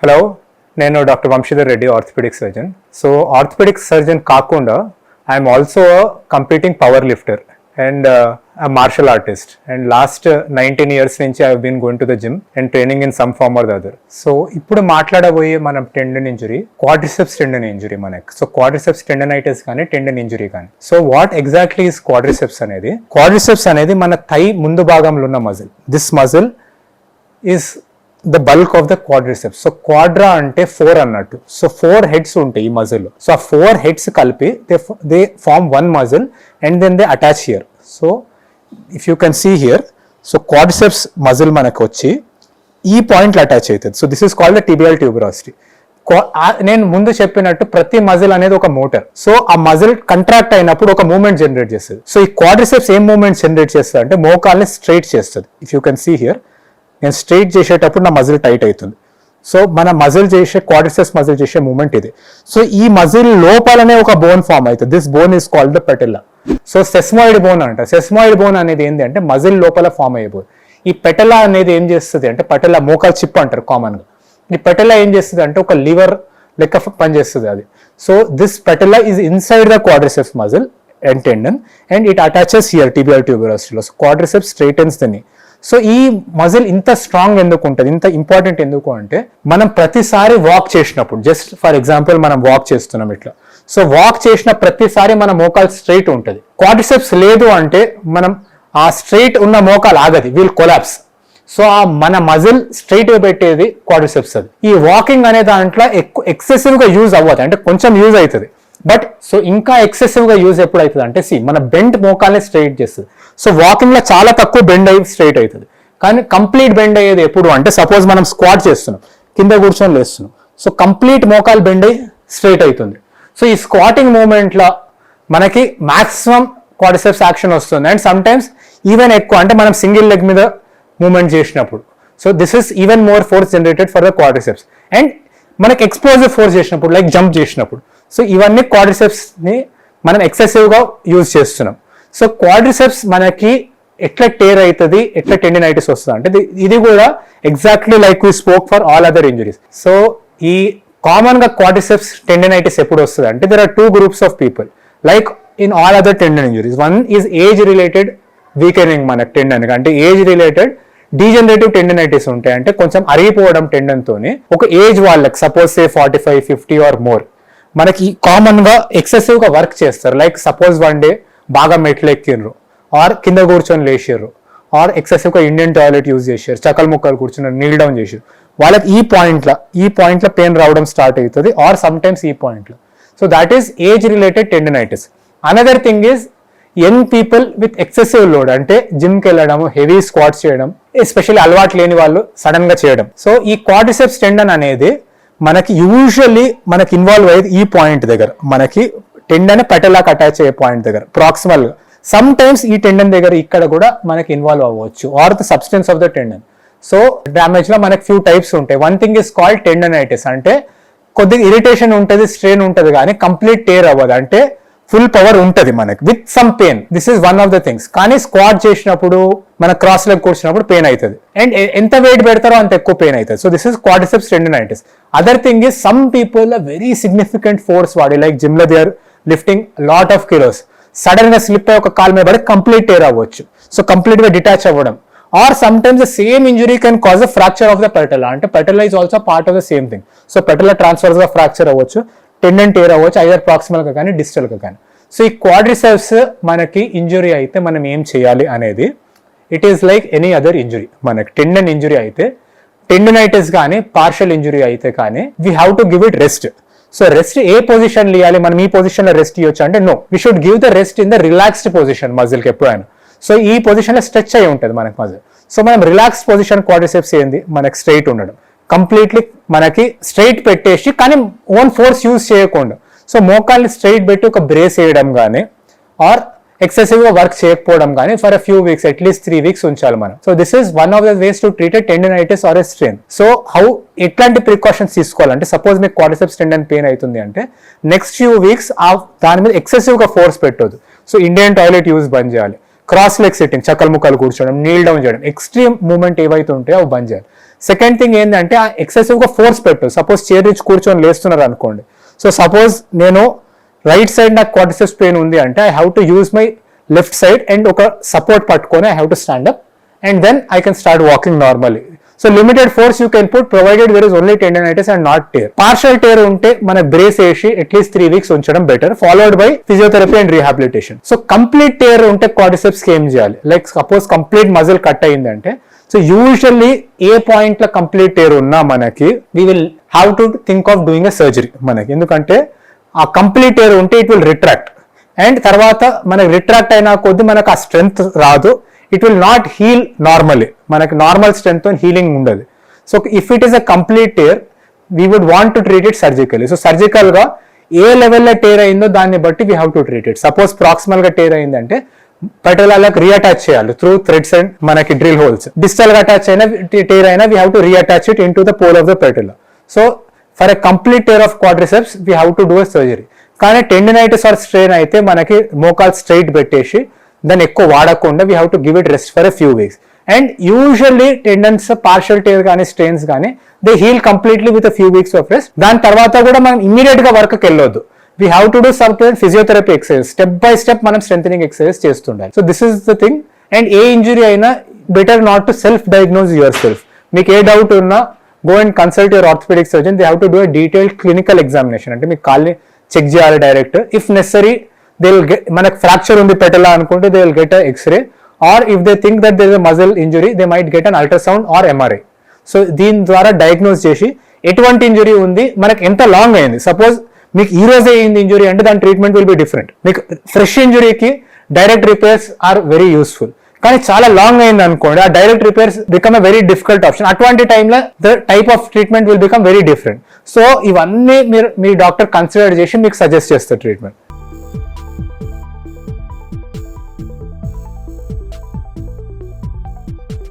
Hello, నేను doctor Vamshidhar Reddy, orthopaedic surgeon. So orthopaedic surgeon కాకుండా I'm also competing power lifter and martial artist. And last 19 years నుంచి I been going to the gym and training in some form or the other. So ఇప్పుడు మాట్లాడబోయే మనం tendon injury, quadriceps tendon injury మనకి. So quadriceps tendinitis కానీ tendon injury కానీ. So what exactly is quadriceps అనేది? Quadriceps అనేది మన thigh ముందు భాగంలో ఉన్న muscle. This muscle is the bulk of the quadriceps. So quadra అంటే 4 అన్నట్టు. సో 4 heads ఉంటాయి ఈ మజిల్. సో ఆ 4 heads కలిపి they form one muscle and then they attach here. So if you can see here, so quadriceps muscle మనకు వచ్చి ఈ పాయింట్లో అటాచ్ అవుతుంది. So this is called the tibial tuberosity. నేను ముందు చెప్పినట్టు ప్రతి మజిల్ అనేది ఒక మోటార్. సో ఆ మజిల్ కంట్రాక్ట్ అయినప్పుడు ఒక మూవ్మెంట్ జనరేట్ చేస్తుంది. సో ఈ క్వాడ్రిసెప్స్ ఏం మూవ్మెంట్ జనరేట్ చేస్తుంది అంటే మోకాల్ని స్ట్రైట్ చేస్తుంది. If you can see here, నేను స్ట్రైట్ చేసేటప్పుడు నా మజిల్ టైట్ అవుతుంది. సో మన మజిల్ చేసే క్వాడ్రిసెప్స్ మజిల్ చేసే మూమెంట్ ఇది. సో ఈ మజిల్ లోపలనే ఒక బోన్ ఫామ్ అవుతుంది. This bone is called the patella. So sesamoid bone అంట. సెస్మాయిడ్ బోన్ అనేది ఏంటి అంటే మజిల్ లోపల ఫామ్ అయ్యే బోన్. ఈ పెటెల్లా అనేది ఏం చేస్తుంది అంటే, పెటెల్లా మోకాల్ చిప్ అంటారు కామన్ గా. ఈ పెటెల్లా ఏం చేస్తుంది అంటే ఒక లివర్ లెక్క పనిచేస్తుంది అది. So this patella is inside the quadriceps muscle and tendon and it attaches here tibial ట్యూబరాసిటీలో. సో క్వాడ్రిసెప్స్ స్ట్రైటన్స్ దని. సో ఈ మజిల్ ఇంత స్ట్రాంగ్ ఎందుకు ఉంటుంది, ఇంత ఇంపార్టెంట్ ఎందుకు అంటే, మనం ప్రతిసారి వాక్ చేసినప్పుడు, జస్ట్ ఫర్ ఎగ్జాంపుల్ మనం వాక్ చేస్తున్నాం ఇట్లా. సో వాక్ చేసిన ప్రతిసారి మన మోకాలు స్ట్రైట్ ఉంటుంది. క్వాడ్రిసెప్స్ లేదు అంటే మనం ఆ స్ట్రైట్ ఉన్న మోకాలు ఆగది, విల్ కొలాప్స్. సో ఆ మన మజిల్ స్ట్రైట్ గా పెట్టేది క్వాడ్రిసెప్స్. అది ఈ వాకింగ్ అనే దాంట్లో ఎక్సెసివ్ గా యూజ్ అవ్వదు, అంటే కొంచెం యూజ్ అవుతుంది. బట్ సో ఇంకా ఎక్సెసివ్ గా యూజ్ ఎప్పుడు అవుతుంది అంటే, మన బెండ్ మోకాల్ని స్ట్రైట్ చేస్తుంది. సో వాకింగ్ లో చాలా తక్కువ బెండ్ అయ్యి స్ట్రైట్ అవుతుంది. కానీ కంప్లీట్ బెండ్ అయ్యేది ఎప్పుడు అంటే, సపోజ్ మనం స్క్వాట్ చేస్తున్నాం, కింద కూర్చొని లేస్తున్నాం. సో కంప్లీట్ మోకాల్ బెండ్ అయ్యి స్ట్రైట్ అవుతుంది. సో ఈ స్క్వాటింగ్ మూమెంట్ లో మనకి మాక్సిమం క్వాడ్రిసెప్స్ యాక్షన్ వస్తుంది. అండ్ సమ్ టైమ్స్ ఈవెన్ ఎక్కువ, అంటే మనం సింగిల్ లెగ్ మీద మూమెంట్ చేసినప్పుడు. So this is even more force generated for the quadriceps. And మనకి ఎక్స్పోజివ్ ఫోర్స్ చేసినప్పుడు, లైక్ జంప్ చేసినప్పుడు. సో ఇవన్నీ క్వాడ్రిసెప్స్ ని మనం ఎక్సెసివ్ గా యూజ్ చేస్తున్నాం. సో క్వాడ్రిసెప్స్ మనకి ఎట్లా టేర్ అవుతుంది, ఎట్లా టెండినైటిస్ వస్తుంది అంటే, ఇది కూడా exactly like we spoke for all other injuries. So ఈ కామన్ గా క్వాడ్రిసెప్స్ టెండినైటిస్ ఎప్పుడు వస్తుంది అంటే, there are 2 groups of people like in all other tendon injuries. One is age related weakening, మనకి టెండన్ అంటే ఏజ్ రిలేటెడ్ డీజనరేటివ్ టెండినైటిస్ ఉంటాయి. అంటే కొంచెం అరిగిపోవడం టెండన్ తోని ఒక ఏజ్ వాళ్ళకి, సపోజ్ సే 45, 50 ఆర్ మోర్, మనకి కామన్ గా ఎక్సెసివ్ గా వర్క్ చేస్తారు. లైక్ సపోజ్ వన్ డే బాగా మెట్లు ఎక్కిర్రు, ఆర్ కింద కూర్చొని లేచారు, ఆర్ ఎక్సెసివ్ గా ఇండియన్ టాయిలెట్ యూజ్ చేశారు, చకల్ ముక్కలు కూర్చున్నారు, నీల్ డౌన్ చేశారు. వాళ్ళకి ఈ పాయింట్ లో పెయిన్ రావడం స్టార్ట్ అవుతుంది, ఆర్ సమ్ టైమ్స్ ఈ పాయింట్ లో. So that is age related tendinitis. Another thing is young people with excessive load, అంటే జిమ్కి వెళ్ళడం, హెవీ స్క్వాట్స్ చేయడం, ఎస్పెషల్లీ అలవాటు లేని వాళ్ళు సడన్ గా చేయడం. సో ఈ క్వాడ్రిసెప్స్ టెండన్ అనేది మనకి యూజువల్లీ మనకి ఇన్వాల్వ్ అయ్యేది ఈ పాయింట్ దగ్గర, మనకి టెండన్ పెటలాకి అటాచ్ అయ్యే పాయింట్ దగ్గర ప్రాక్సిమల్ గా. సమ్ టైమ్స్ ఈ టెండన్ దగ్గర ఇక్కడ కూడా మనకి ఇన్వాల్వ్ అవ్వచ్చు, or the substance of the tendon. So damage లో మనకి ఫ్యూ టైప్స్ ఉంటాయి. One thing is called tendinitis, అంటే కొద్దిగా ఇరిటేషన్ ఉంటుంది, స్ట్రెయిన్ ఉంటుంది, కానీ కంప్లీట్ టేర్ అవ్వదు, అంటే ఫుల్ పవర్ ఉంటుంది మనకి with some pain. This is one of the things. కానీ స్క్వాట్ చేసినప్పుడు, మన క్రాస్ లెగ్ కూర్చున్నప్పుడు పెయిన్ అవుతుంది, అండ్ ఎంత వెయిట్ పెడతారో అంత ఎక్కువ పెయిన్ అవుతుంది. So this is quadriceps tendinitis. Other thing is some people very significant force వాడి, లైక్ జిమ్ లో they are lifting lot of kilos, sudden గా స్లిప్ అయ్యి ఒక కాల్ మీద పడి కంప్లీట్ టేర్ అవ్వచ్చు. సో కంప్లీట్ గా డిటాచ్ అవ్వడం, are some times the same injury can cause a fracture of the patella. అంటే patella is also part of the same thing. So patella transverse గా ఫ్రాక్చర్ అవ్వచ్చు, టెండన్ టేర్ అవ్వచ్చు, either proximal గా కానీ distal గా కానీ. So ఈ quadriceps మనకి ఇంజురీ అయితే మనం ఏం చేయాలి అనేది, it is like any other injury. మనకి టెండన్ ఇంజురీ అయితే, టెండినైటిస్ కానీ పార్షల్ ఇంజురీ అయితే కానీ, we have to give it rest. So rest ఏ పొజిషన్ ఇవ్వాలి, మనం ఈ పొజిషన్ లో రెస్ట్ ఇవ్వచ్చు అంటే, no, we should give the rest in the relaxed position muscle కి ఎప్పుడైనా. సో ఈ పొజిషన్ లో స్ట్రెచ్ అయి ఉంటుంది మనకి మజిల్. సో మనం రిలాక్స్డ్ పొజిషన్ క్వాడ్రిసెప్స్ ఏంది, మనకి స్ట్రైట్ ఉండడం, కంప్లీట్లీ మనకి స్ట్రైట్ పెట్టేసి, కానీ ఓన్ ఫోర్స్ యూజ్ చేయకుండా. సో మోకాల్ని స్ట్రైట్ పెట్టి ఒక బ్రేస్ వేయడం కానీ, ఆర్ ఎక్సెసివ్ గా వర్క్ చేయకపోవడం కానీ for a few weeks, at least 3 weeks ఉంచాలి మనం. So this is one of the ways to treat tendinitis or a strain. So ఎట్లాంటి ప్రికాషన్స్ తీసుకోవాలంటే, సపోజ్ మీకు క్వాడ్రిసెప్స్ టెండన్ పెయిన్ అవుతుంది అంటే, నెక్స్ట్ ఫ్యూ వీక్స్ దాని మీద ఎక్సెసివ్ గా ఫోర్స్ పెట్టొద్దు. సో ఇండియన్ టాయిలెట్ యూజ్ బంద్ చేయాలి, క్రాస్ లెగ్ సిట్టింగ్, చకల్ ముక్కలు కూర్చోవడం, నీల్ డౌన్ చేయడం, ఎక్స్ట్రీమ్ మూవ్మెంట్ ఏవైతే ఉంటాయో అవి బంద్ చేయాలి. సెకండ్ థింగ్ ఏంటంటే ఆ ఎక్సెసివ్గా ఫోర్స్ పెట్టు. సపోజ్ చైర్ నుంచి కూర్చొని లేస్తున్నారు అనుకోండి, సో సపోజ్ నేను రైట్ సైడ్ నాకు క్వాడ్రిసెప్స్ పెయిన్ ఉంది అంటే I have to use my left side and ఒక సపోర్ట్ పట్టుకొని I have to stand up and then I can start walking normally. So limited force you can put provided there is only tendinitis and not tear. Partial tear ఉంటే మన brace వేసి at least 3 weeks ఉంచడం better, followed by physiotherapy and rehabilitation. So complete tear ఉంటే quadriceps కి ఏం చేయాలి? Like suppose complete muscle cut అయిందంటే, so usually ఏ పాయింట్ లో కంప్లీట్ టేర్ ఉన్నా మనకి we will have to think of doing a surgery మనకి. ఎందుకంటే ఆ కంప్లీట్ టేర్ ఉంటే ఇట్ విల్ రిట్రాక్ట్ అండ్ తర్వాత మనకి రిట్రాక్ట్ అయినా కొద్ది మనకు ఆ స్ట్రెంగ్త్ రాదు, it will not heal normally, మనకి నార్మల్ స్ట్రెంగ్త్ తో హీలింగ్ ఉండదు. So if it is a complete tear we would want to treat it surgically. So surgical గా ఏ లెవెల్లో టేర్ అయిందో దాన్ని బట్టి we have to treat it. Suppose proximal గా టేర్ అయిందంటే పెటలాలకు రీఅటాచ్ చేయాలి త్రూ థ్రెడ్స్ అండ్ మనకి డ్రిల్ హోల్స్. డిస్టల్ గా అటాచ్ అయినా టేర్ అయినా we have to reattach it into the pole of the patella. So for a complete tear of quadriceps we have to do a surgery. కానీ tendinitis or strain అయితే మనకి మోకాల్ straight పెట్టేసి దాన్ని ఎక్కువ వాడకుండా we have to give it rest for a few weeks. And usually tendons partial tear కానీ strains కానీ they heal completely with few weeks of rest. దాని తర్వాత కూడా మనం ఇమీడియట్ గా వర్క్కి వెళ్ళొద్దు. We have to do some physiotherapy exercise, step by step మనం స్ట్రెంథనింగ్ ఎక్సర్సైజ్ చేస్తుండాలి. So this is the thing. And ఏ ఇంజురీ అయినా better not to self diagnose yourself. మీకు ఏ డౌట్ ఉన్నా go and consult your orthopedic surgeon. They have to do a detailed clinical examination. అంటే మీకు కాల్ని check చేయాలి direct. If necessary they will get, మనకు ఫ్రాక్చర్ ఉంది పెట్టలా అనుకుంటే they will get a X-ray, or if they think that there is a muscle injury they might get an ultrasound or MRI. So దీని ద్వారా diagnose చేసి ఎటువంటి injury ఉంది, మనకి ఎంత లాంగ్ అయింది. సపోజ్ మీకు ఈ రోజే అయింది ఇంజురీ అంటే దాని ట్రీట్మెంట్ విల్ బి డిఫరెంట్. మీకు ఫ్రెష్ ఇంజురీకి direct repairs are very useful. కానీ చాలా లాంగ్ అయింది అనుకోండి, ఆ direct repairs become a very difficult option. అటువంటి టైంలో the type of treatment will become very different. So ఇవన్నీ మీరు మీ డాక్టర్ కన్సిడర్ చేసి మీకు సజెస్ట్ చేస్తారు ట్రీట్మెంట్.